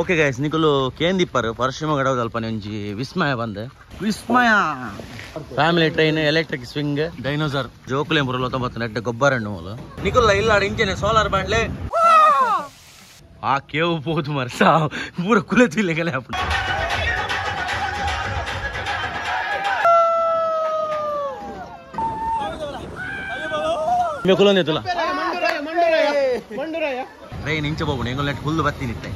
Okay guys ನಿಕುಲು ಕೇಂದಿಪ್ಪರು ಪರಶುಮ ಗಡವದ ಅಲ್ಪ ಒಂಜಿ ವಿಸ್ಮಯ ಬಂದೆ ವಿಸ್ಮಯ family train electric swing dinosaur ಜೋಕುಲೆ 390 ನೆಟ್ ಗೊಬ್ಬರಣ್ಣು ಮೂಲ ನಿಕುಲ್ಲ ಇಲ್ಲ ಇಂಚನೆ ಸೋಲಾರ್ ಬ್ಯಾಂಡ್ಲೆ ಆ ಕೇವು ಪೋದು ಮರ್ಸ ಪೂರ ಕುಲೆತು ಇಲ್ಲೆಗಲೆ ಅಪ್ಪ ಕುಲಂದೆ ತುಲ ಟ್ರೈನ್ ಇಂಚ ಹೋಗ್ಬಿಡು ಹೆಂಗೋ ನೆಟ್ ಫುಲ್ ಬತ್ತಿ ನಿತ್ತೆ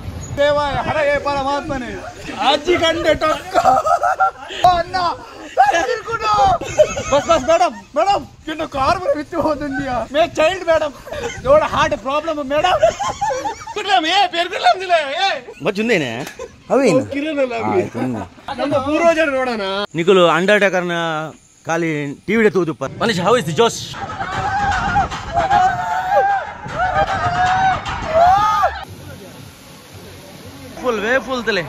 परमात्मा आज घंटे बस बस मैडम मैडम किन्नु कार में वित्त होती मैं चाइल्ड मैडम थोड़ा हार्ट प्रॉब्लम मैडम कुर्लम ये पेर कुर्लम दिले ए बचुंदेने अवेन किरणला ನಮ್ಮ ಪೂರ್ವಜರು ನೋಡೋಣ ನಿಕುಲು ಅಂಡರ್ಟೇಕರ್ ನ ಖಾಲಿ ಟಿವಿ ಡೆ ತೂದು ಪರ್ ಮनीष हाउ इज द जोश फुल वे फुल तले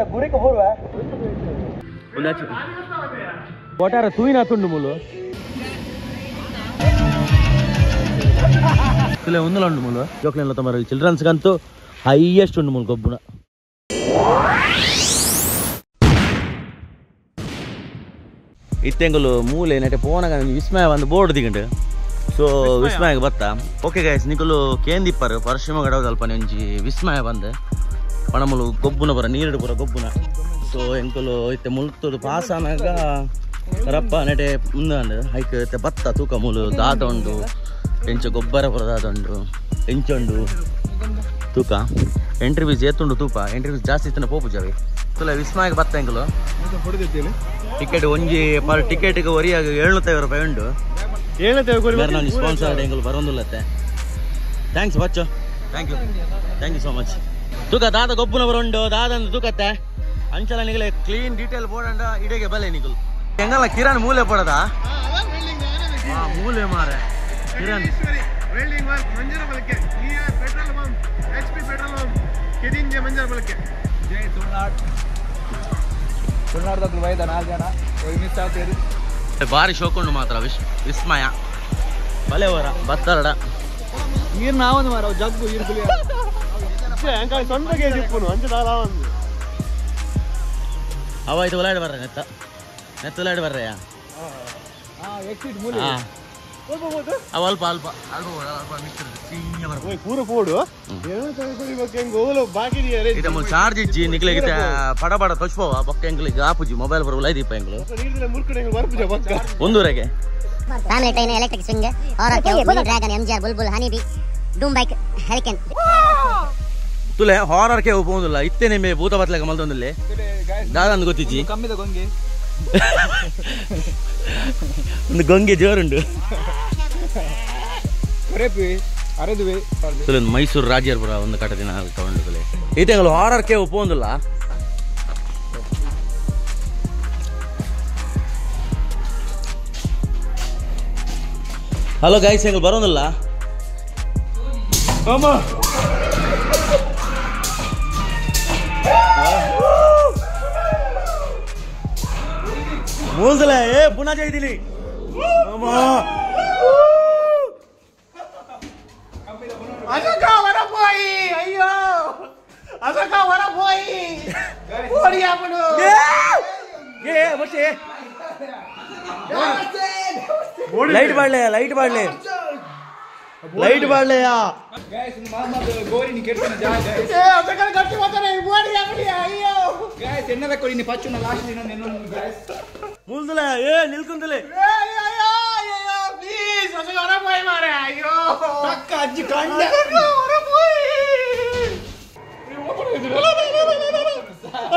गुरी को बोलवा वाटार तूइना ತುಂಡು ಮೂಲು ತುಲೆ ಒಂದಲ ಉಂಡು ಮೂಲು ಜೋಕ್ಲೆಲ್ಲ ತಮರ ಚಿಲ್ಡ್ರನ್ಸ್ ಗಂತೂ ಹೈಯೆಸ್ಟ್ ಉಂಡು ಮೂಲು ಗೊಬ್ಬುನ ಇತ್ತೆಂಗಲು ಮೂಲೆ ನೆಟೆ ಪೋನಗ ವಿಸ್ಮಯ ಒಂದು ಬೋರ್ಡ್ ದಿಗಂಡು ಸೊ ವಿಸ್ಮಯಗೆ ಬತ್ತ ಓಕೆ ಗೈಸ್ ನಿಕುಲು ಕೇಂದಿಪ್ಪರು ಪರಶುಮ ಗಡವದ ಅಲ್ಪ ಒಂಜಿ ವಿಸ್ಮಯ ಬಂದೆ ಪಣಮುಲು ಗೊಬ್ಬುನ ಬರ ನೀರು ಪುರ ಗೊಬ್ಬುನ ಸೊ ಎಂಕುಲು ಇತ್ತೆ ಮುಲ್ತುಡು ಪಾಸ್ ಆನಾಗ ರಪ್ಪ ನೆಟೆ ಮುಂದೆ ಹೈಕ್ ಬತ್ತ ತೂಕ ಮೂಲು ದಾದ ಉಂಡು ಎಂಚ ಗೊಬ್ಬರ ಪುರ ದಾದ ಉಂಡು ಎಂಚುಂಡು ತೂಕ ಎಂಟ್ರಿ ಫೀಸ್ ಎತ್ತುಂಡು ತೂಪ ಎಂಟ್ರಿ ಫೀಸ್ ಜಾಸ್ತಿ ಇತ್ತನ ಪೋಪು ಜಾವೆ ತುಲ ವಿಸ್ಮಯಕ್ಕೆ ಬತ್ತ ಎಂಕುಲು ಟಿಕೆಟ್ ಒಂಜಿ ಪರ್ ಟಿಕೆಟ್ಗೆ ಒರಿಯಾಗ 750 ರೂಪಾಯಿ ಉಂಡು ನಾನು ಸ್ಪಾನ್ಸರ್ ಎಂಕುಲು ಬರೋದಿಲ್ಲತ್ತೆ ಥ್ಯಾಂಕ್ಸ್ ಬಚ್ಚು ಥ್ಯಾಂಕ್ ಯು ಸೋ ಮಚ್ ತೂಕ ದಾದ ಗೊಬ್ಬುನ ಬರೋಂಡು ದಾದಂದು ತೂಕತ್ತೆ ಅಂಚಲ ನಿಗಲೆ ಕ್ಲೀನ್ ಡೀಟೇಲ್ ಬೋರ್ಡ್ ಇಡೆಗೆ ಬಲೆ ನಿಗಲು ಹೆಂಗಲ್ಲ ಕಿರಣ್ ಮೂಲೆ ಪಡದ ಮೂಲೆ ಮಾರೆ ಕಿರಣ್ वेल्डिंग वर्क मंजर बलके near petrol pump HP petrol pump किदिन जे मंजर बलके जय ತುಳುನಾಡು ದ ವೈದ 4 ಜನ ಹೋಗಿ ಮಿಸ್ ಆಗ್ತೀರಿ ಬಾರಿ ಶೋಕೊಂಡು ಮಾತ್ರ ವಿಸ್ಮಯ ಬಲೆ ವರ ಬತ್ತರಡ ನೀರು ನಾವೊಂದು ಮಾರ ಜಗ್ಗು ಇರ್ಬುಲಿ ಅಂಕ ಸೊಂದಗೆ ದಿಪ್ಪುನು ಅಂಚ ದಾಲಾವಂದು ಅವಾಯ್ತು ಒಲಾಡಿ ಬರ್ರೆ ನೆತ್ತ ಒಲಾಡಿ ಬರ್ರೆಯಾ ಎಕ್ಸಿಟ್ ಮೂಲೆ ಅಲ್ಪ ಅಲ್ಪ ಅಲ್ಪ ಪೂರ ಪೋಡು ಚಾರ್ಜ್ ಇಜ್ಜಿ ನಿಕ್ಲಿಗೆ ಪಡ ಪಡ ತೊಚ್ಪವ ಬೊಕ್ಕ ಎಂಗ್ಲಿಗೆ ಆಪುಜಿ ಮೊಬೈಲ್ ಬರ ಉಲೈದೀಪ ಎಂಗ್ಲು ಒಂದೂರೆಗೆ family train electric swing horror cave mini dragon MGR ಬುಲ್ಬುಲ್ honey bee doom bike hurricane ತುಲೆ ಹಾರರ್ ಕೇವ್ ಹೋಗುದಿಲ್ಲ ಇತ್ತೇನೆ ಮೇ ಭೂತ ಬತ್ಲೆಗ ಮಲ್ದೊಂದಿಲ್ಲ ದಾದಂದು ಗೊತ್ತಿಜ್ಜಿ ಕಮ್ಮಿದ ಗೊಂಗೆ ಒಂದು ಗೊಂಗೆ ಜೋರುಂಡು ಮೈಸೂರು ರಾಜರ್ಪುರ ಒಂದು ಕಟ ದಿನ ತಗೊಂಡು ಈ ತಿಂಗಳು ಹಾರರ್ ಕೇವ್ ಹೋಗುದಿಲ್ಲ ಹಲೋ ಗೈಸ್ ಎಂಗಳು ಬರೋದಿಲ್ಲ ಮೂಸಲ ಏ ಪುನಃ ಜೈದಿನಿ ಅದಕ್ಕ ವರ ಪೋಯಿ ಅಯ್ಯೋ ಅದಕ್ಕ ವರ ಪೋಯಿ ಓಡಿಯಾ ಬಿಡು ಏ ಬಚ್ಚೆ ಲೈಟ್ ಬಾಡ್ಲೆ ಗೈಸ್ ಮೊಹಮ್ಮದ್ ಗೋರಿನಿ ಕೆಟ್ಟನ ಜಾಗ ಏ ಅದಕ್ಕ ಗಟ್ಟಿ ಮಾತಾನೆ ಓಡಿಯಾ ಬಿಡಿಯಾ ಅಯ್ಯೋ ಗೈಸ್ ಎನ್ನದ ಕೊಡಿನಿ ಪಚ್ಚುನ ಲಾಸ್ಟ್ ದಿನ ನೆನ್ನು ಗೈಸ್ ಮೂಲ್ದಲ ಏ ನಿಲ್ಕುಂದಲೆ ಅಯ್ಯೋ ಅಯ್ಯೋ ಪ್ಲೀಸ್ ಅದಕ್ಕ ವರ ಪೋಯಿ ಮಾರೆ ಅಯ್ಯೋ ತಕ್ಕ ಅಜ್ಜಿ ಕಂಡ ವರ ಪೋಯಿ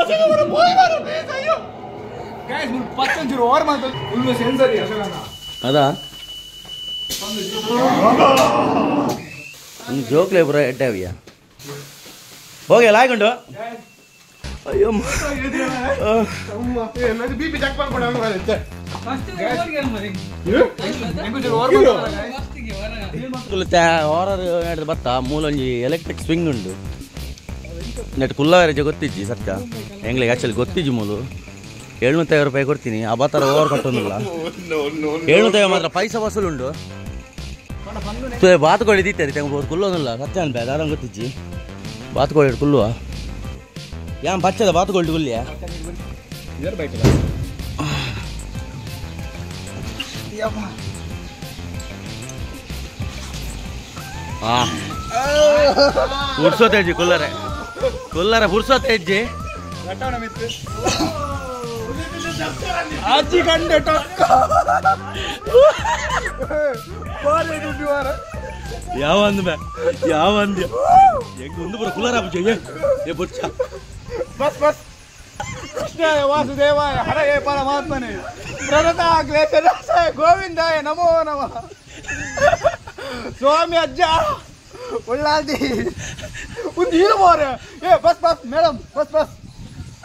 ಅದಕ್ಕ ವರ ಪೋಯಿ ಮಾರೆ ಪ್ಲೀಸ್ ಅಯ್ಯೋ ಗೈಸ್ ಮುಲ್ ಪಚ್ಚಂಜೂರು ಓವರ್ ಮಾಡ್ತ ಫುಲ್ ಸೆನ್ಸರಿ ಅದಾ ಒಂದು ಜೋಕ್ಲೆ ಪುರ ಎಟ್ಟಾವಿಯ ಹೋಗಿ ಲಾಯ್ಕೊಂಡು ಅಯ್ಯೋ ಬಿಪಿ ಚೆಕ್ ಮಾಡ್ಕೊಂಡು ಹಾರರ್ ಬತ್ತ ಮೂಲೊಂಜಿ ಎಲೆಕ್ಟ್ರಿಕ್ ಸ್ವಿಂಗ್ ಉಂಡು ನೆಟ್ ಕುಲ್ಲವರೆಗೆ ಗೊತ್ತಿಜ್ಜಿ ಸತ್ಯ ಎಂಗ್ಲಿಗೆ ಆ್ಯಕ್ಚುಲಿ ಗೊತ್ತಿಜ್ಜಿ ಮೂಲು 750 ರೂಪಾಯಿ ಕೊಡ್ತೀನಿ ಆ ಥರ ಓವರ್ ಕಟ್ಟೋದಿಲ್ಲ 750 ಮಾತ್ರ ಪೈಸಾ ವಸೂಲುಂಡು ಬಾತುಕೋಳಿ ತಿತ್ತರಿ ತೆಂಗು ಕುಲ್ಲೋದಿಲ್ಲ ಸತ್ಯ ಅನ್ಬೇ ಅದಾರ ಗೊತ್ತಿಜ್ಜಿ ಬಾತುಕೋಳಿ ಕುಲ್ಲುವ ಯಾನ್ ಬಚ್ಚದ ಬಾತುಕೋಳಿ ಕುಲ್ಲಿಯ ಪುರ್ಸೋತ್ ಹೆಜ್ಜಿ ಕುಲ್ಲರ ಪುರ್ಸೋತ್ ಹೆಜ್ಜಿ ಆಚಿ ಕಂಡೆ ಟೊಕ್ಕ ಯಾವ ಒಂದು ಬರ ಕುಲ್ಲರ ಬುಚ್ಚ ಬಸ್ ಬಸ್ ಕೃಷ್ಣಾಯ ವಾಸುದೇವಾಯ ಹರಯೇ ಪರಮಾತ್ಮನೇ ಪ್ರಣತ ಕ್ಲೇಶನಾಶಾಯ ಗೋವಿಂದಾಯ ನಮೋ ನಮಃ ಸ್ವಾಮಿ ಅಜ್ಜ ಒಳ್ಳಾದಿ ಒಂದು ಹೀರೋ ಮಾರೆ bus bus madam bus bus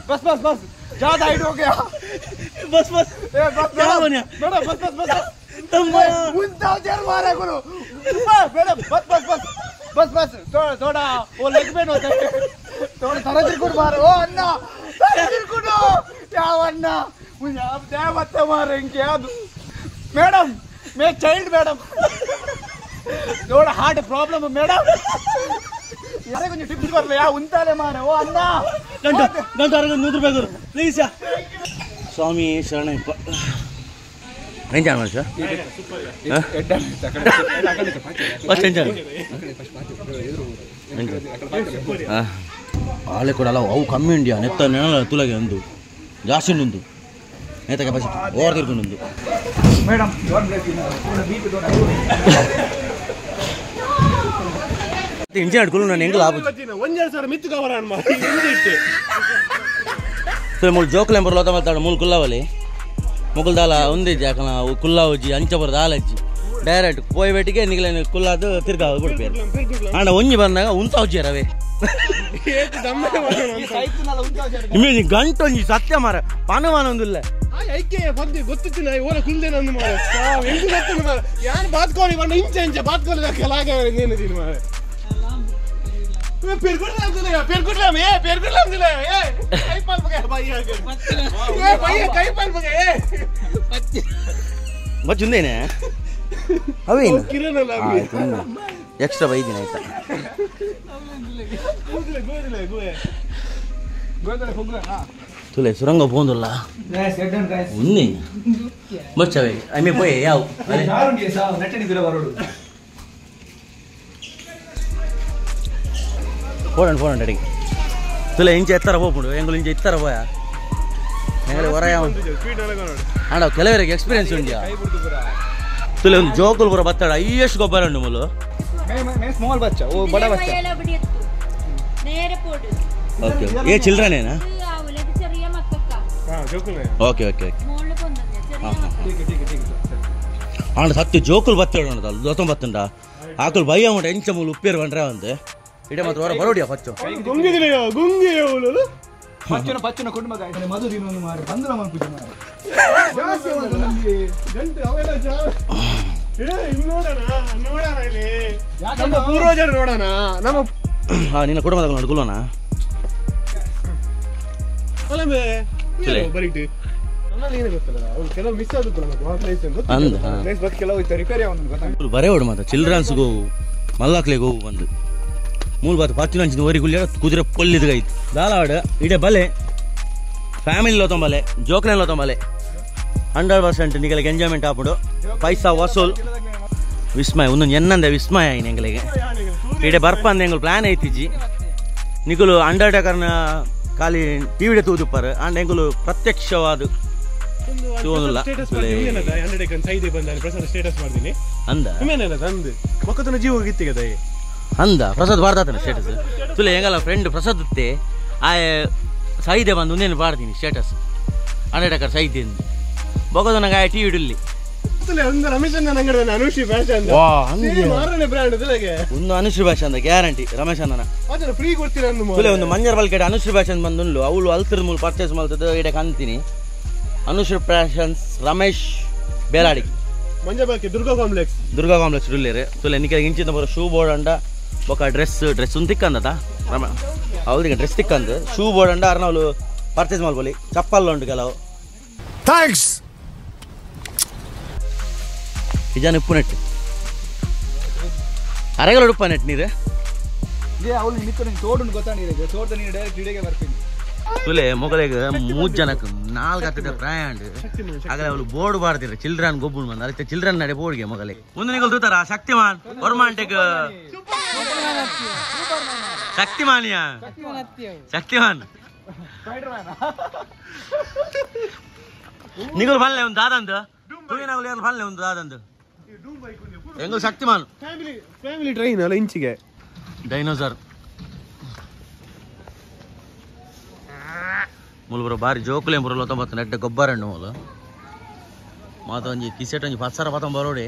बस बस बस ज्यादा हाइट हो गया बस बस बस क्या बनिया मैडम बस बस बस तुम उनता जर मारे करो मैडम बस बस बस बस बस थोड़ा वो लेग पेन होता है थोड़ा तरह तिरकुट मारे ओ अन्ना तरह तिरकुट क्या अन्ना मुझे आप क्या मत मारेंगे क्या मैडम मैं चाइल्ड मैडम थोड़ा हार्ट प्रॉब्लम है मैडम यारे कुछ टिप्स कर ले उनताले मारे ओ अन्ना ಗಂಟು 100 ರೂಪಾಯಿ ಕೊಡು ಪ್ಲೀಸ್ ಸ್ವಾಮಿ ಶರಣಪ್ಪ ಎಂಜ ಮನುಷ್ಯ ಫಸ್ಟ್ ಎಂಜ ಆಳೆ ಕೊಡಲ್ಲ ಅವು ಕಮ್ಮಿ ಉಂಡಿಯಾ ನೆತ್ತ ನೆನಲ ತುಲಗೆ ಒಂದು ಜಾಸ್ತಿ ಉಂಟು ನೇತ ಕೆಪಾಸಿಟಿ ಓವರ್ ತಿರ್ಕೊಂಡು ಮೇಡಮ್ ಇಂಜಿನ್ ಅಡ್ಕೊಳ್ಳು ನಾನು ಹೆಂಗೆ ಲಾಭ ಮೂಲು ಜೋಕುಲೆ ಬರಲೋತ ಮಾತಾಡ ಮೂಲು ಕುಲ್ಲವಲ್ಲಿ ಮುಗುಲ್ ದಾಲ ಒಂದಿಜ್ಜಿ ಯಾಕನ ಕುಲ್ಲ ಉಜ್ಜಿ ಅಂಚ ಬರೋದು ಆಲಜ್ಜಿ ಡೈರೆಕ್ಟ್ ಪೋಯ್ ಬೆಟ್ಟಿಗೆ ನಿಗಲ ಕುಲ್ಲಾದು ತಿರ್ಗಾ ಬಿಡ್ಬೇರು ಆಂಡ ಒಂಜಿ ಬಂದಾಗ ಉಂತ ಉಜ್ಜಿ ರವೆ ಇಮೇಜ್ ಗಂಟೊಂಜಿ ಸತ್ಯ ಮಾರ ಪನವಾನ ಒಂದಿಲ್ಲ ಗೊತ್ತಿತ್ತು ಓಲ ಕುಲ್ದೆ ನಂದು ಮಾರ ಹೆಂಗು ಗೊತ್ತಿಲ್ಲ ಮಾರ ಯಾರು ಬಾತ್ಕೋಳಿ ಬಂದ ಇಂಚ ಇಂಚ ಬಾತ್ಕೋಳಿ ಕೆಲಾಗ ಏನಿದ್ದೀನಿ ಮಾರ ಬಚ್ಚುಂದೇನೆ ಅವೇನು ಎಕ್ಸ್ಟ್ರಾ ಬೈದಿನ ಆಯ್ತಾ ತುಲೆ ಸುರಂಗ పోందుల్లా ఉంది వచ్చావే అమ్మే పోయే యావ్ పోడండి అడిగి ತುಲೆ ಇಂಚೆ ಎತ್ತರ ಹೋಗ್ಬಿಡು ಎಂಗಳು ಇಂಚೆ ಇತ್ತರ ಹೋಯ ಎಂಗಳೆ ಹೊರ ಆಂಡ ಕೆಲವರಿಗೆ ಎಕ್ಸ್ಪೀರಿಯನ್ಸ್ ಉಂಡ್ಯಾ ತುಲೆ ಒಂದು ಜೋಕುಲ್ ಬರೋ ಬತ್ತಾಡ ಅಯ್ಯಷ್ಟು ಗೊಬ್ಬರ ಉಂಡು ಮೂಲು ಸ್ಮಾಲ್ ಬಚ್ಚ ಓ ಬಡ ಬಚ್ಚ ಓಕೆ ಏ ಚಿಲ್ಡ್ರನೇನಾ ಓಕೆ ಓಕೆ ಆಂಡ ಸತ್ತು ಜೋಕುಲ್ ಬತ್ತಾಡ ಉಂಟಲ್ಲ ದೊತ್ತೊಂದು ಬತ್ತುಂಡ ಆಕುಲ್ ಬಯ್ಯ ಉಂಟ ಎಂಚ ಮೂಲು ಉಪ್ಪೇರು ಬಂದ್ರೆ ಒಂದು ಇಡೆ ಮಾತ್ರ ಹೊರ ಬರೋಡಿಯಾ ಪಚ್ಚು ಪಚ್ಚನ ಪಚ್ಚನ ಕೊಂಡು ಮಗ ಮಧು ದಿನ ಮಾರಿ ಬಂದು ನಮ್ಮ ಪೂಜೆ ಮಾಡಿ ಪೂರ್ವಜರು ನೋಡೋಣ ನಮ್ಮ ನಿನ್ನ ಕುಟುಂಬದ ನೋಡ್ಕೊಳ್ಳೋಣ ಬರೇ ಹೊಡು ಮಾತ್ರ ಚಿಲ್ಡ್ರನ್ಸ್ಗೆ ಹೋಗು ಮಲ್ಲಾಕ್ಲೆಗೆ ಹೋಗು ಬಂದು ಮೂಲ ಬಾತ್ ಪತ್ತಿನ ಓರಿ ಗುಳ್ಳಿ ಕುದುರೆ ಕೊಲ್ಲಿದ್ಗೈತು ದಾಲಾಡ ಇಡೆ ಬಲೆ ಫ್ಯಾಮಿಲಿలో ತೊಂಬಲೆ ಜೋಕ್ಲೆలో ತೊಂಬಲೆ 100% ನಿಗಳಿಗೆ ಎಂಜಾಯ್ಮೆಂಟ್ ಆಪುಡು ಪೈಸಾ ವಸೂಲ್ ವಿಸ್ಮಯ ಒಂದು ಎನ್ನಂದೆ ವಿಸ್ಮಯ ಆಯ್ತು ಎಂಗಳಿಗೆ ಇಡೆ ಬರ್ಪಂದು ಎಂಗಳು ಪ್ಲಾನ್ ಐತಿಜಿ ನಿಗುಲು ಅಂಡರ್ಟೇಕರ್ನ ಖಾಲಿ ಟಿವಿಡೆ ತೂದುಪ್ಪರು ಅಂಡ್ ಎಂಗಳು ಪ್ರತ್ಯಕ್ಷವಾದ ತೂದಿಲ್ಲ ಅಂದ ಜೀವ ಗಿತ್ತಿಗೆ ಅಂದ ಪ್ರಸಾದ್ ಬಾರ್ದಾತನ ಸ್ಟೇಟಸ್ ತುಲೆ ಹೆಂಗಲ್ಲ ಫ್ರೆಂಡ್ ಪ್ರಸಾದ್ ಇತ್ತೆ ಆ ಸೈದೆ ಬಂದು ಒಂದೇನು ಬಾರ್ತೀನಿ ಸ್ಟೇಟಸ್ ಅಂಡರ್ಟೇಕರ್ ಸೈದೆ ಬಗೋದು ನಂಗೆ ಆ ಟಿವಿ ಇಡಲಿ ಒಂದು ಅನುಶ್ರೀ ಭಾಷೆ ಅಂದ ಗ್ಯಾರಂಟಿ ರಮೇಶ್ ಅಣ್ಣನ ಫ್ರೀ ಕೊಡ್ತೀರ ಒಂದು ಮಂಜರ್ ಬಲ್ಕೆಡೆ ಅನುಶ್ರೀ ಭಾಷೆ ಬಂದು ಅವಳು ಅಲ್ತಿರ್ ಮೂಲ ಪರ್ಚೇಸ್ ಮಾಡ್ತದೆ ಇಡೆ ಕಾಣ್ತೀನಿ ಅನುಶ್ರೀ ಫ್ಯಾಷನ್ಸ್ ರಮೇಶ್ ಬೇಲಾಡಿ ದುರ್ಗಾ ಕಾಂಪ್ಲೆಕ್ಸ್ ರುಲ್ಲೇರು ತುಲೆ ನಿಕ್ಕೆ ಇಂಚಿನ ಬರೋ ಶೂ ಬೋರ್ಡ್ ಅಂಡ ఒక డ్రెస్ ఉంది తిక్కందట ಹೌದು ಈಗ ಡ್ರೆಸ್ ತಿಕ್ಕಂದು ಶೂ ಬೋರ್ಡ್ ಅಂಡ ನಾವು ಪರ್ಚೇಸ್ ಮಾಡ್ಬೋದು ಚಪ್ಪಲ್ಲ ಉಂಟು ಕೆಲವು ಥ್ಯಾಂಕ್ಸ್ ನಿಜಾನ ಉಪ್ಪು ನೆಟ್ಟು ಅರೆಗಳು ಉಪ್ಪ ನೆಟ್ಟು ನೀರು ಅವಳು ನಿಂತು ತೋಡು ಗೊತ್ತಾಗಿದೆ ತೋಟ ನೀನು ಡೈರೆಕ್ಟ್ ಇಡೆಗೆ ಬರ್ತೀನಿ ತುಲೆ ಮೊಗಲಿಗೆ 3 ಜನಕ್ಕೆ 4 ಗಂಟೆ ಪ್ರಯಾಣ ಆಗಲೇ ಅವಳು ಬೋರ್ಡ್ ಬಾರ್ದಿರ ಚಿಲ್ಡ್ರನ್ ಗೊಬ್ಬು ಬಂದ ಅದಕ್ಕೆ ಚಿಲ್ಡ್ರನ್ ನಡೆ ಬೋರ್ಡ್ಗೆ ಮೊಗಲಿಗೆ ಒಂದು ನಿಗಲ್ ತೂತಾರ ಶಕ್ತಿಮಾನ್ ವರ್ಮಾಂಟೆಕ್ ಶಕ್ತಿಮಾನಿಯಾ ಶಕ್ತಿಮಾನ್ ನಿಗಲ್ ಬಲ್ಲೆ ಒಂದು ದಾದಂದು ತುಗಿನಾಗಲು ಯಾರು ಬಲ್ಲೆ ಒಂದು ದಾದಂದು ಹೆಂಗು ಶಕ್ತಿಮಾನ್ ಫ್ಯಾಮಿಲಿ ಟ್ರೈನ್ ಅಲ್ಲ ಇಂಚಿಗೆ ಡೈನೋಸರ್ ಮೂಲಬರೋ ಬಾರಿ ಜೋಕುಲೆ ಬರಲ್ಲ 90 ನೆಟ್ಟ ಗೊಬ್ಬರ ಹಣ್ಣು ಮೂಲ ಮಾತ ಒಂಜಿ ಕಿಸೆಟ್ ಒಂಜಿ 10,000 ಪಾತ ಬರೋಡಿ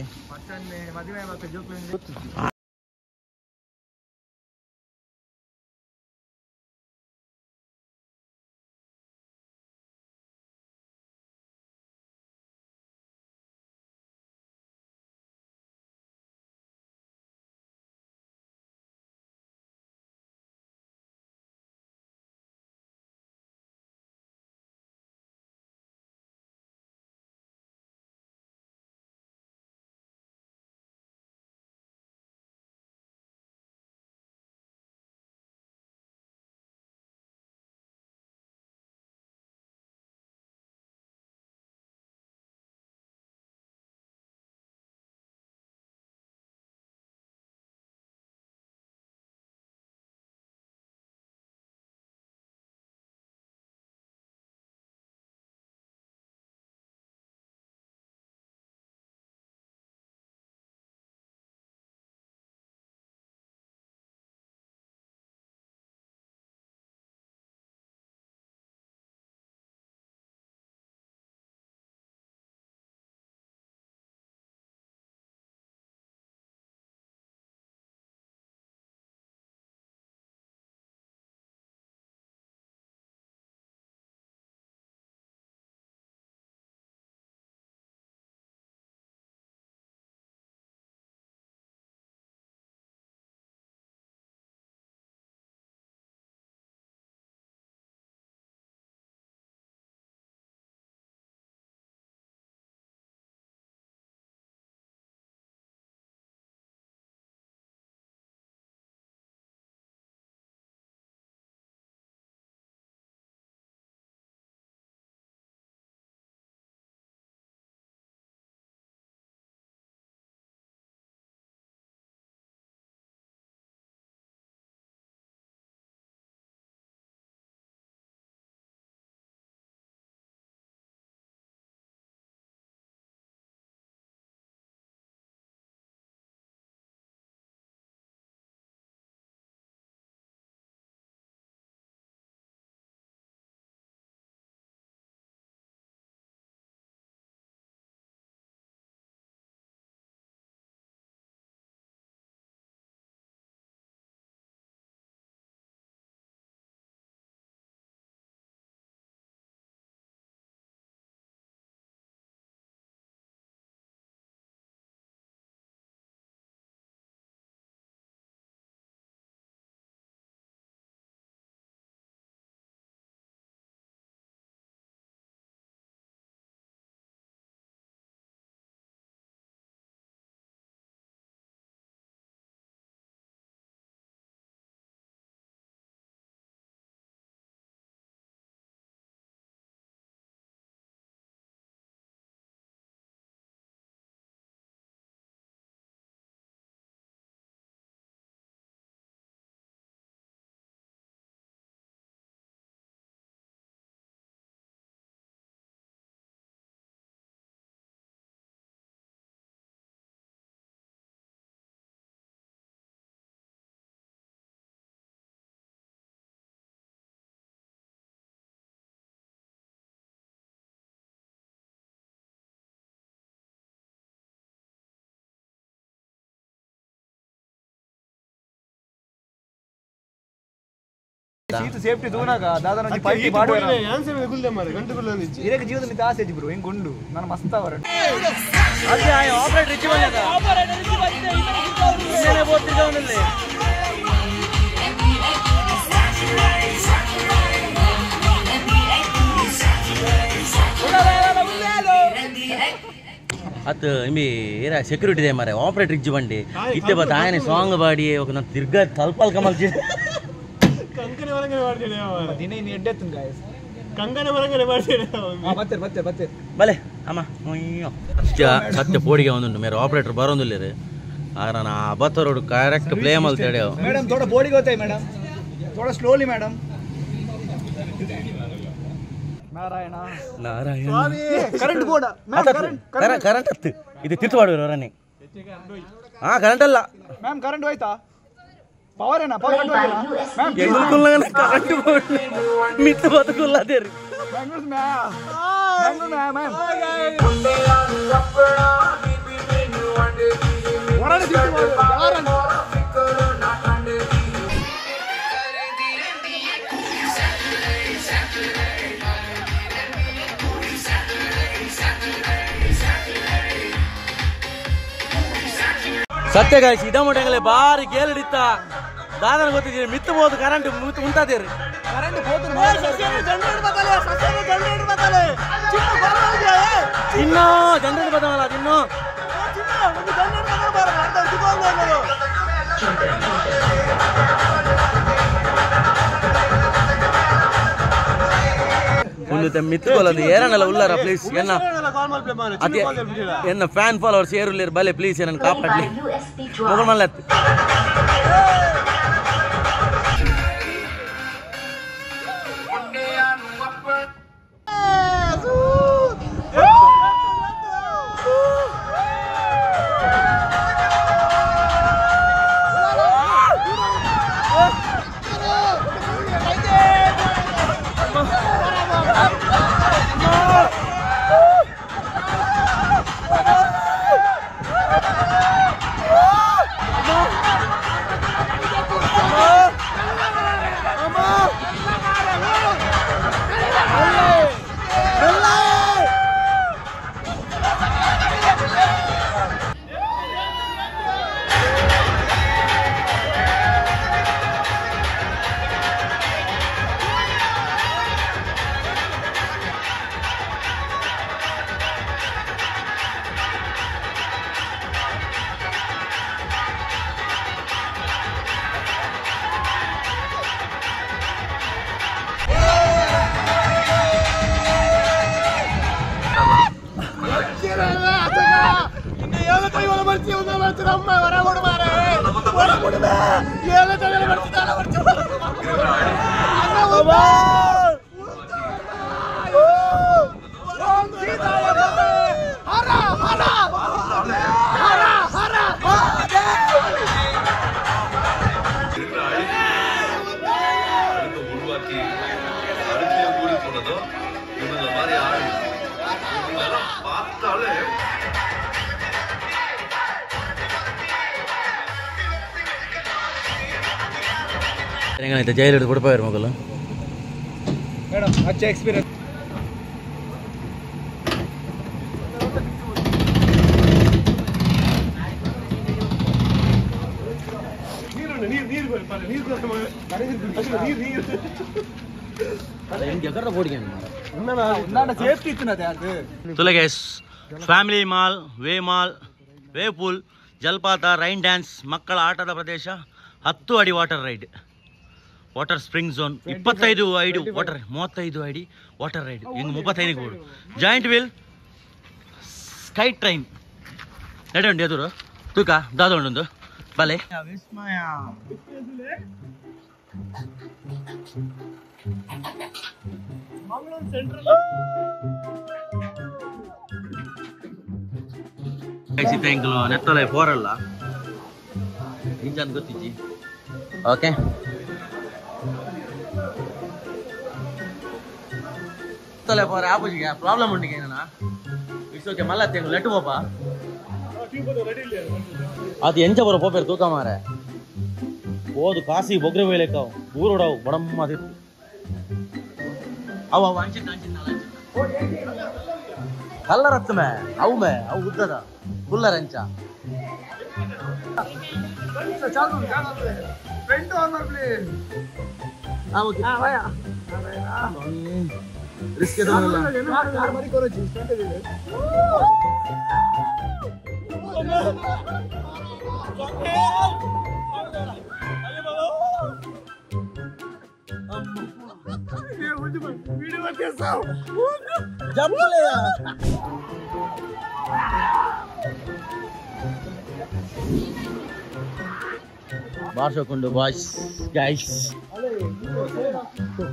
ಸೀತು ಸೇಫ್ಟಿ ದೂನಾಗ ದಾದನ ಪಾರ್ಟಿ ಮಾಡುವ ಆನ್ಸರ್ ಗುಲ್ದೆ ಮಾರೆ ಗಂಟು ಗುಲ್ಲ ನಿಚ್ಚಿ ಇರಕ ಜೀವನದಲ್ಲಿ ಆಸೆ ಇಜ್ಜಿ ಬ್ರೋ ಹೆಂಗ್ ಗೊಂಡು ನಾನು ಮಸ್ತ್ ಅವರ ಅದೇ ಆಪರೇಟರ್ ರಿಚ್ ಬಂದ ಆಪರೇಟರ್ ರಿಚ್ ಬಂದ ಇನ್ನೇನೆ ಬೋರ್ಡ್ ತಿರ್ಗವನಲ್ಲಿ ಅತ್ ಇಮ್ಮಿ ಏರ ಸೆಕ್ಯೂರಿಟಿ ಇದೆ ಮಾರೆ ಆಪರೇಟರ್ ಇಜ್ಜಿ ಬಂಡಿ ಇತ್ತೆ ಬತ್ತ ಆಯನೆ ಸಾಂಗ್ ಬಾಡಿ ఒక ನಾನು ತಿರ್ಗಾ ತಲ್ಪಲ್ ಕಮಲ್ಜಿ ಕಂಕನ ವರಂಗನೆ ಮಾಡ್ತಿದೆ ದಿನ ಇನ್ನು ಎಡ್ಡೆತ್ತು ಗಾಯ್ಸ್ ಕಂಕನ ವರಂಗನೆ ಮಾಡ್ತಿದೆ ಮತ್ತೆ ಬಲೆ ಅಮ್ಮ ಸತ್ಯ ಪೋಡಿಗೆ ಒಂದುಂಟು ಮೇರೆ ಆಪರೇಟರ್ ಬರೋದಿಲ್ಲ ಆಗ ನಾನು ಅಬತ್ತರೋಡು ಕರೆಕ್ಟ್ ಪ್ಲೇ ಮಲ್ತೇಡೆ मैडम थोड़ा बॉडी होता है मैडम थोड़ा स्लोली मैडम ನಾರಾಯಣ ಸ್ವಾಮಿ ಕರೆಂಟ್ ಬೋರ್ಡ್ ಕರೆಂಟ್ ಹತ್ತು ಇದು ತಿರ್ಚುವಾಡುವ ರನ್ನಿಂಗ್ ಹಾ ಕರೆಂಟ್ ಅಲ್ಲ ಮ್ಯಾಮ್ ಕರೆಂಟ್ ಹೋಯ್ತಾ ಪವರ್ ಏನಾ ಪವರ್ ಕಟ್ ಹೋಗಿಲ್ಲ ಮ್ಯಾಮ್ ಕರೆಂಟ್ ಬೋರ್ಡ್ ಮಿತ್ತು ಬದುಕುಲ್ಲದೇ ರೀ ಬ್ಯಾಂಗ್ಳೂರ್ ಮ್ಯಾಮ್ ಸತ್ಯ ಗಾಯ್ಸ್ ಇದ ಮಟಂಗಲೆ ಬಾರಿ ಕೇಳಿಡಿತ್ತ ದಾದನ ಗೊತ್ತಿದ್ದೀರಿ ಮಿತ್ತು ಬೋದು ಕರೆಂಟ್ ಉಂಟಾದೇರಿ ಕರೆಂಟ್ ಹೋದ್ರೆ ಇನ್ನೂ ಜನರೇಟ್ ಬದವಲ್ಲ ಅದಿನ್ನೂ ಮಿತ್ತುಕೊಳ್ಳೋದು ಏರನಲ್ಲ ಉಲ್ಲಾರ ಪ್ಲೀಸ್ ಎನ್ನ ಫ್ಯಾನ್ ಫಾಲೋವರ್ಸ್ ಏರುಲ್ಲಿರ್ ಬಲೆ ಪ್ಲೀಸ್ ಏನನ್ನು ಕಾಪಾಡ್ಲಿ ಮೊಬೈಲ್ ಮಲ್ಲತ್ತು ಹೆಂಗೈತೆ ಜೈಲು ಹಿಡಿದು ಬಿಡ್ಪಾಯಿರು ಮಗಲು ಮೇಡಮ್ ಅಚ್ಚ ಎಕ್ಸ್ಪೀರಿಯನ್ಸ್ ಸೇಫ್ಟಿ ಇತ್ತು ಅದು ತುಲಗೇಶ್ ಫ್ಯಾಮಿಲಿ ಮಾಲ್ ವೇ ಪೂಲ್ ಜಲಪಾತ ರೈನ್ ಡ್ಯಾನ್ಸ್ ಮಕ್ಕಳ ಆಟದ ಪ್ರದೇಶ 10 ಅಡಿ water ride water spring zone 25 ಐಡಿ ವಾಟರ್ 35 ಐಡಿ ವಾಟರ್ ರೈಡ್ ಹಿಂಗೆ 35 ಗೋಡು ಜಾಯಿಂಟ್ ವೀಲ್ ಸ್ಕೈ ಟ್ರೈನ್ ನಡೆ ಉಂಟು ಎದುರು ತೂಕ ದಾದ ಉಂಟೊಂದು ಬಲೆ ವಿಸ್ಮಯ ಎಂಕಲು ನೆತ್ತಲೆ ಪೋರಲ್ಲ ಇಂಚಂದ್ ಗೊತ್ತಿಜ್ಜಿ ಓಕೆ ನೆತ್ತಲೆ ಪೋರ ಆಪುಜಿಗೆ ಪ್ರಾಬ್ಲಮ್ ಉಂಟಿಗೆ ಏನನ ಇಟ್ಸ್ ಓಕೆ ಮಲ್ಲ ತೆಂಗು ಲೆಟ್ ಪೋಪ ಅದು ಎಂಚ ಬರೋ ಪೋಪೇರು ತೂಕ ಮಾರೆ ಓದು ಕಾಸಿ ಬೊಗ್ರೆ ವೇಲೆಕ್ಕಾವು ಊರೋಡವು ಬಡಮ್ಮ ತಿತ್ತು ಅವು ಅಂಚಿನ ಕಲ್ಲರ್ ಹತ್ತು ಮೇ ಅವು ಉದ್ದದ ಕುಲ್ಲರ್ ಎಂಚ ರಿಸ್ಕ್ ಎತ್ತಲ್ಲ బార్షకుండు బాయ్స్ గైస్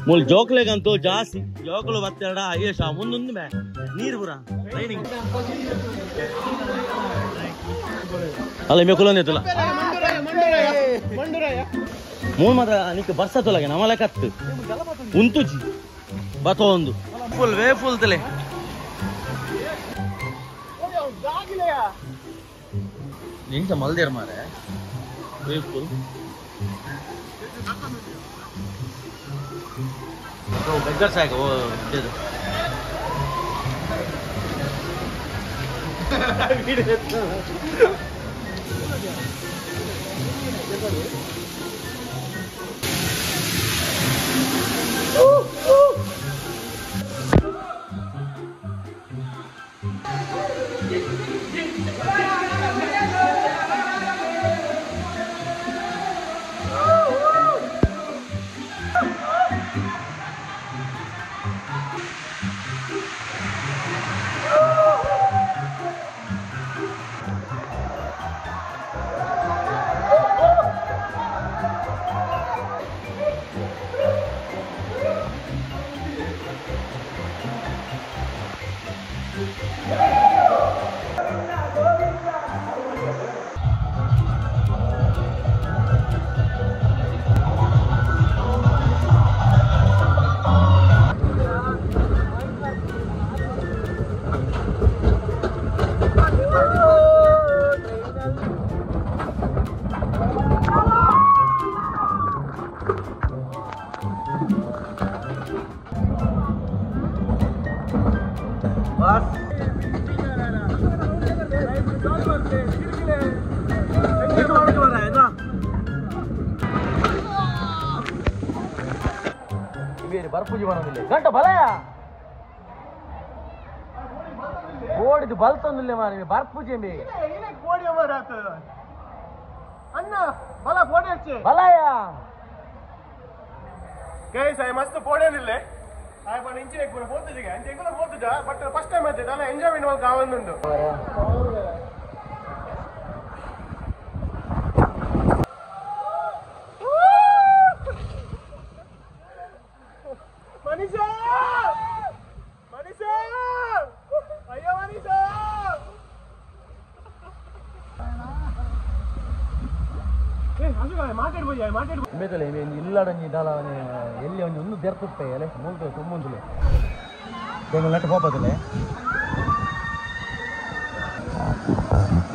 మూలు జోకులేగంತೂ ಜಾಸ್ತಿ ಜೋಕುಲು ಬತ್ತಡ ಅಯ್ಯೇಶ ಮುಂದುಂದು ಮೇ ನೀರು ಪುರ ಟ್ರೈನಿಂಗ್ ಅಲ್ಲ ಮೇಕುಲನೆ ತುಲ ಮೂಲ್ ಮಾತ್ರ ನಿಕ್ಕೆ ಬರ್ಸ ತುಲಗೆ ನಮಲೆ ಕತ್ತು ಉಂತುಜಿ ಬತೋ ಒಂದು ಫುಲ್ ವೇ ಫುಲ್ ತಲೆ ನಿಂಚ ಮಲ್ದೇರ್ ಮಾರೆ ವೇ ಫುಲ್ ಬೆಗ್ಗರ್ ಸಾಕ ಓ ಇದು ಬರ್ಪೂಜಿ ಬರೋದಿಲ್ಲ ಗಂಟ ಬಲಯ ಓಡಿದು ಬಲ್ತೊಂದಿಲ್ಲ ಮಾರಿ ಬರ್ಪೂಜಿ ಕೋಡಿ ಅಣ್ಣ ಬಲ ಕೋಡಿ ಹಚ್ಚಿ ಬಲಯ ಗೈಸ್ ಐ ಮಸ್ತ್ ಕೋಡಿಯಲ್ಲಿಲ್ಲ ಆಯ್ ಬನ್ ಇಂಚಿನ పోతుందిగా అంటే ఇంకో పోతుందా బట్ ఫస్ట్ టైం అయితే అలా ఎంజాయ్మెంట్ వాళ్ళకి కావాలండు మనీషా మనీషా అయ్యో మనీషా ಬೇಕಲ್ಲ ಇಲ್ಲಾಡಂಜಿ ದಾಲವನೆ ಎಲ್ಲಿ ಒಂದು ತೆರ್ಕುತ್ತೆ ಅಲೆ ಮೂಲ್ತು ತುಂಬುಂದುಲೆ ಬೆಂಗಲ್ ನಟ್ಟು ಹೋಗ್ಬೋದಲ್ಲ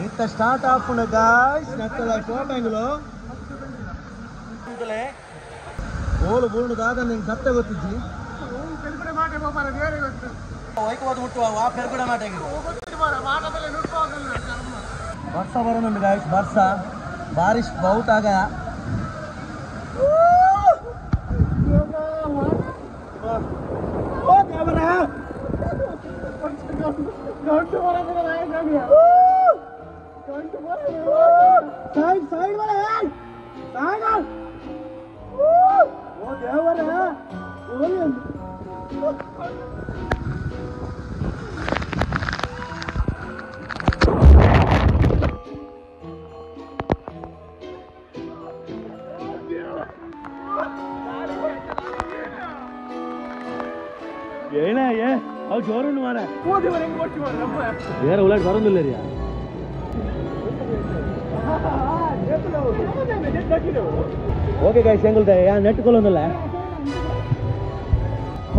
ಇತ್ತ ಸ್ಟಾರ್ಟ್ ಆಪುಂಡ ಗಾಯ್ಸ್ ನತ್ತಲ ಟೋಟಂಗ್ಲು ಅಂತಲೇ ಓಲು ಬೂರ್ಣ ದಾದ ನಿಂಗೆ ಸತ್ತ ಗೊತ್ತಿಜ್ಜಿ ಪೆರ್ಗುಡೆ ಮಾಟೆ ಬಾಪಾರ ಬೇರೆ ಗೊತ್ತು ವೈಕವಾದ ಮುಟ್ಟುವ ವಾ ಪೆರ್ಗುಡೆ ಮಾಟೆಗೆ ಮಾಟದಲ್ಲಿ ನುಟ್ಕೋಗಲ್ಲ ವರ್ಷ ಬರೋನುಂಡು ಗಾಯ್ಸ್ ವರ್ಷ ಬಾರಿಶ್ ಬಹುತ್ ಆಗ ಏನ ಅವ್ ಜೋರುಂಡು ಮಾರ ಬೇರೆ ಉಲಾಟ್ ಬರೋದಿಲ್ಲ ರೀ ಓಕೆ ಗಾಯ್ಸ್ ಹೆಂಗಲ್ದೆ ಯಾ ನೆಟ್ ಕೊಲ್ಲೊಂದಲ್ಲ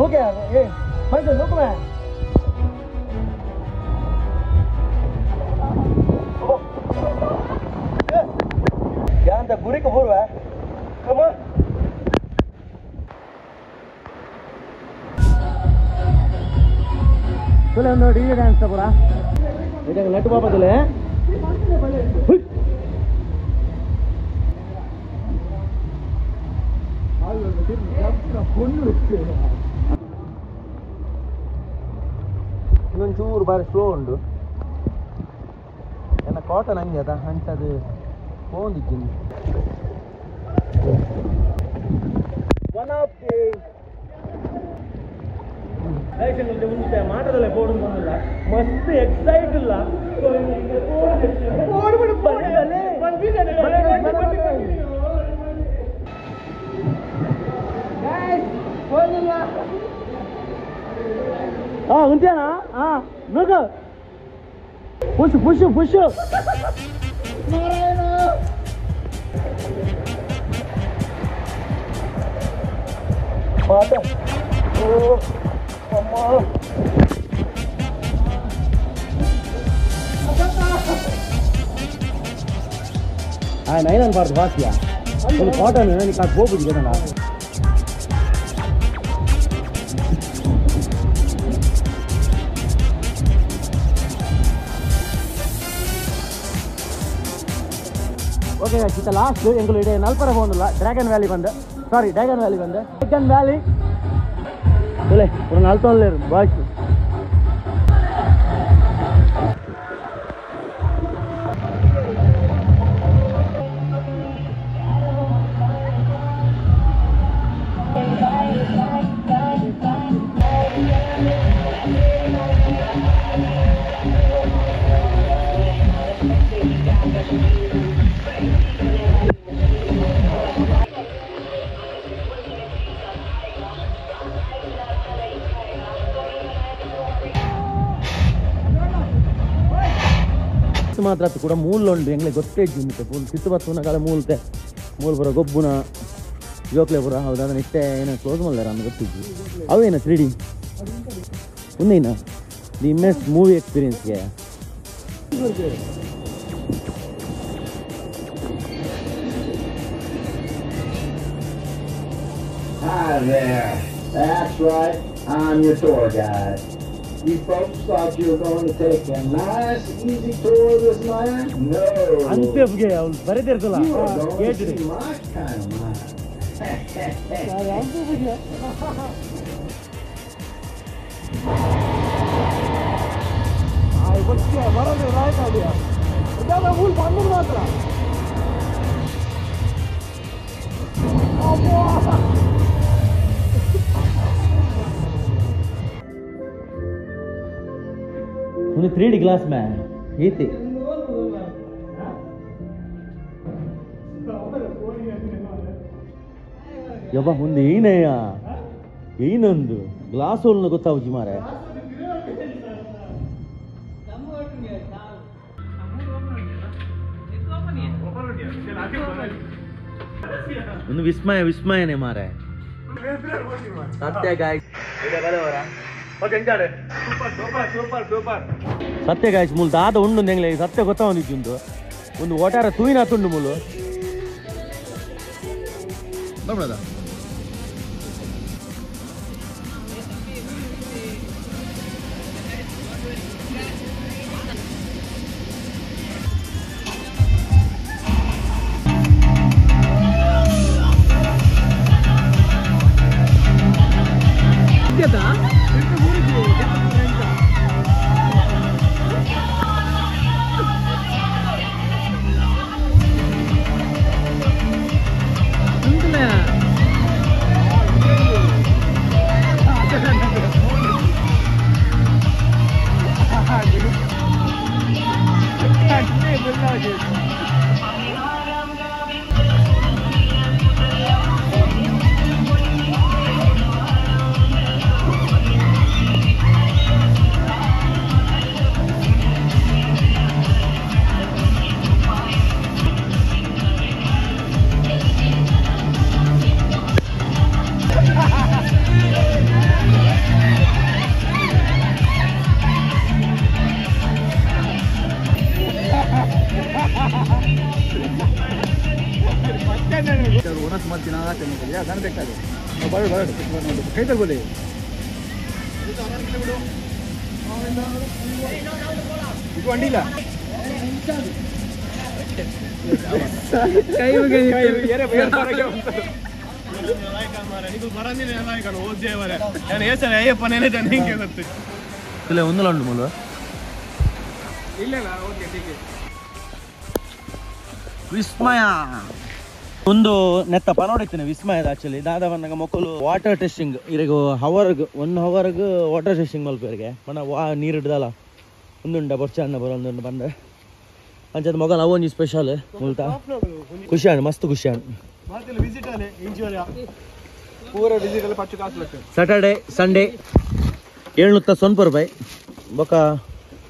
ಓಕೆ ಏ ಬಂದು ನೋಕುವ ಯಾಂತ ಗುರಿಕ ಬರುವ ಕಮ ಚಲೋ ನೋಡಿ ಈಗ ಡ್ಯಾನ್ಸ್ ಪೂರ ಇದಾಗ ನಟ್ಟು ಬಾಪದಲ್ಲೇ ಒಂಚೂರು ಬಾರಿ ಸ್ಲೋ ಉಂಟು ಏನ ಕಾಟನ್ ಹಂಗೆ ಅದ ಅಂಚದು ಹೋಗಿದ್ದೀನಿ ಮಾಟದಲ್ಲೇ ಬೋರ್ಡ್ ಬಂದಿಲ್ಲ ಮಸ್ತ್ ಎಕ್ಸೈಟ್ ಇಲ್ಲ ಉಂಟೇನಾ ನೋಗ ಪುಷ್ ಪುಷ್ ಪುಷ್ ನೈನ್ ಅನ್ಬಾರ್ದು ಬಾಸಿಯಾ ಕಾಟನ್ ನನಗೆ ಅದು ಹೋಗುದು ಏನಲ್ಲ ಓಕೆ ಇತ್ತ ಲಾಸ್ಟ್ ಎಂಗಳು ಇಡೀ ನಲ್ಪರ ಹೋಗಲ್ಲ ಡ್ರ್ಯಾಗನ್ ವ್ಯಾಲಿ ಬಂದು ಡ್ರ್ಯಾಗನ್ ವ್ಯಾಲಿ ಒಳ್ಳೆ ಒಂದು ನಲ್ಪಲ್ಲೇರು ಬಾಯ್ಸ್ ಮಾತ್ರ ಕೂಡ ಮೂಲುಂಡು ಎಂಗ್ಲೆ ಗೊತ್ತೇ ಇದ್ದಿತ್ತು ಫುಲ್ ಕಿತ್ತು ಬತ್ತುನ ಕಾಲ ಮೂಲತೆ ಮೂಲ ಬರೋ ಗೊಬ್ಬುನ ಜೋಕ್ಲೆ ಪುರ ಹೌದು ಅದನ್ನ ಇಷ್ಟೇ ಏನೋ ಕ್ಲೋಸ್ ಮಾಡ್ದಾರ ಅಂತ ಗೊತ್ತಿದ್ದು ಅವೇನ 3D ಒಂದೇನ ದಿ ಇಮ್ಮೆನ್ಸ್ ಮೂವಿ ಎಕ್ಸ್ಪೀರಿಯನ್ಸ್ಗೆ Hi there. That's right. I'm your tour guide. You folks thought you were going to take a nice, easy tour of this land? No. ಅಂತೆಬ್ಗೆ ಅವಳು ಬರೆದಿರ್ತಲ್ಲ You are going to ಕೇಳ್ತೀರಿ see my kind of mind. ಮಾತ್ರ ಒಂದು 3D glass ಮ್ಯಾ ಈತಿ ಯಬ್ಬ ಮುಂದೆ ಏನಯ್ಯ ಏನೊಂದು glass ಹೋಲ್ನ ಗೊತ್ತಾವುಜಿ ಮಾರೆ ಒಂದು ವಿಸ್ಮಯನೇ ಮಾರೆ ಸತ್ಯ ಗಾಯ್ಸ್ ಸತ್ಯ ಗಾಯ್ಸ್ ಮೂಲ ದಾದ ಉಂಡು ಎಂಗ್ಲೆ ಸತ್ಯ ಗೊತ್ತಾವಂದಿದ್ದು ಒಂದು ಒಟಾರ ತೂಯಿನ ತುಂಡು ಮೂಲು ಬರ್ಬೋದಾ ಇಲ್ಲೇ ಒಂದಲ್ಲ ಉಂಟು ಮೂಲ ಇಲ್ಲ ಓಕೆ ಟೀಕೆ ವಿಸ್ಮಯ ಒಂದು ನೆತ್ತ ಪನೋಡಿತ್ತೇನೆ ವಿಸ್ಮಯದ ಆಕ್ಚುಲಿ ದಾದ ಬಂದಾಗ ಮಕ್ಕಳು ವಾಟರ್ ಟೆಸ್ಟಿಂಗ್ ಈಗ ಹವರ್ಗೆ 1 ಅವರ್ಗೆ ವಾಟರ್ ಟೆಸ್ಟಿಂಗ್ ಮಲ್ಪೇರಿಗೆ ಪಣ ನೀರು ಹಿಡ್ದಲ್ಲ ಒಂದುಂಡ ಬೊರ್ಚ ಅಣ್ಣ ಬರೋಂದುಂಡು ಬಂದೆ ಅಂಚದ ಮಗನ ಅವೊಂಜಿ ಸ್ಪೆಷಲ್ ಮುಲ್ತಾ ಖುಷಿ ಅಣ್ಣ ಮಸ್ತ್ ಖುಷಿ ಅಣ್ಣ ವಿಸಿಟ್ ಅಲ್ಲೇ ಇಂಚುವರ ಪೂರ ವಿಸಿಟ್ ಅಲ್ಲಿ ಪಚ್ಚು ಕಾಸು ಲಕ್ಷ ಸ್ಯಾಟರ್ಡೆ ಸಂಡೇ 790 ರೂಪಾಯಿ ಬೊಕ್ಕ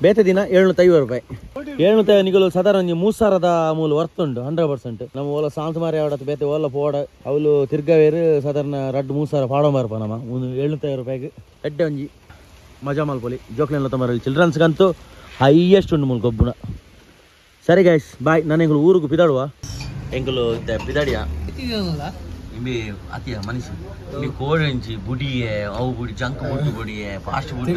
ಬೇತೆ ದಿನ 750 ರೂಪಾಯಿ 750 ನಿಗಲು ಸಾಧಾರಣ 3000 ಮೂಲ ವರ್ತ್ ಉಂಟು 100%. ನಮ್ಮ ಓಲ ಸಾಂತ್ ಮಾರಿ ಆಡತ್ ಬೇತೆ ಓಲ ಪೋಡ ಅವಳು ತಿರ್ಗವೇರು ಸಾಧಾರಣ 2-3000 ಪಾಡೋ ಮಾರಪ್ಪ ನಮ್ಮ 750 ರೂಪಾಯಿಗೆ ಎಡ್ಡೆ ಒಂಜಿ ಮಜಾ ಮಲ್ಪೊಲಿ ಜೋಕ್ಲೆಲ್ಲ ತಮ್ಮರಲ್ಲಿ ಚಿಲ್ಡ್ರನ್ಸ್ಗಂತೂ ಹೈಯೆಸ್ಟ್ ಉಂಟು ಮೂಲ ಗೊಬ್ಬುನ. ಸರಿ ಗೈಸ್ ಬಾಯ್. ನಾನು ಎಂಗಳು ಊರಿಗೆ ಪಿದಾಡುವ ಎಂಗಳು ಪಿದಾಡಿಯಾ ಇಂಬಿ ಅತಿಯ ಮನುಷ್ಯ ಇಂಬಿ ಕೋഴഞ്ചി ಬುಡಿಯೇ ಅವು ಬುಡಿ ಜಂಕ್ ಮುಟ್ಟು ಬುಡಿಯೇ ಫಾಸ್ಟ್ ಬುಡಿ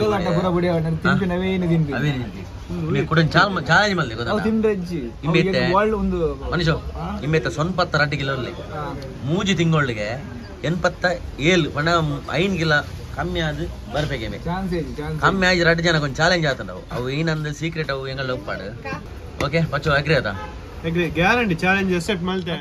ಚಾಲೆಂಜ್ ಮಲ್ದೆ ಗೊತ್ತಾ ಇಂಬೆತ್ತೆ ಮನುಷ್ಯ ಇಂಬೆತ್ತ ಸೊನ್ಪತ್ತ ರಟ್ಟಿಗಿಲ್ಲಲ್ಲಿ 3 ತಿಂಗಳಿಗೆ 87 ಪಣ 5 ಕಿಲ ಕಮ್ಮಿ ಆದ್ ಬರ್ಬೇಕೇಮೆ ಕಮ್ಮಿ ಆಗಿ 2 ಜನ ಕೊಂಚ ಚಾಲೆಂಜ್ ಆತಂಡವು ಅವು ಏನಂದ್ರೆ ಸೀಕ್ರೆಟ್ ಅವು ಎಂಗಳ ಒಪ್ಪಾಡು. ಓಕೆ ಪಚ್ಚು ಅಗ್ರಿ ಆತ ಗ್ಯಾರಂಟಿ ಚಾಲೆಂಜ್ ಅಕ್ಸೆಪ್ಟ್ ಮಾಡ್ತೆ.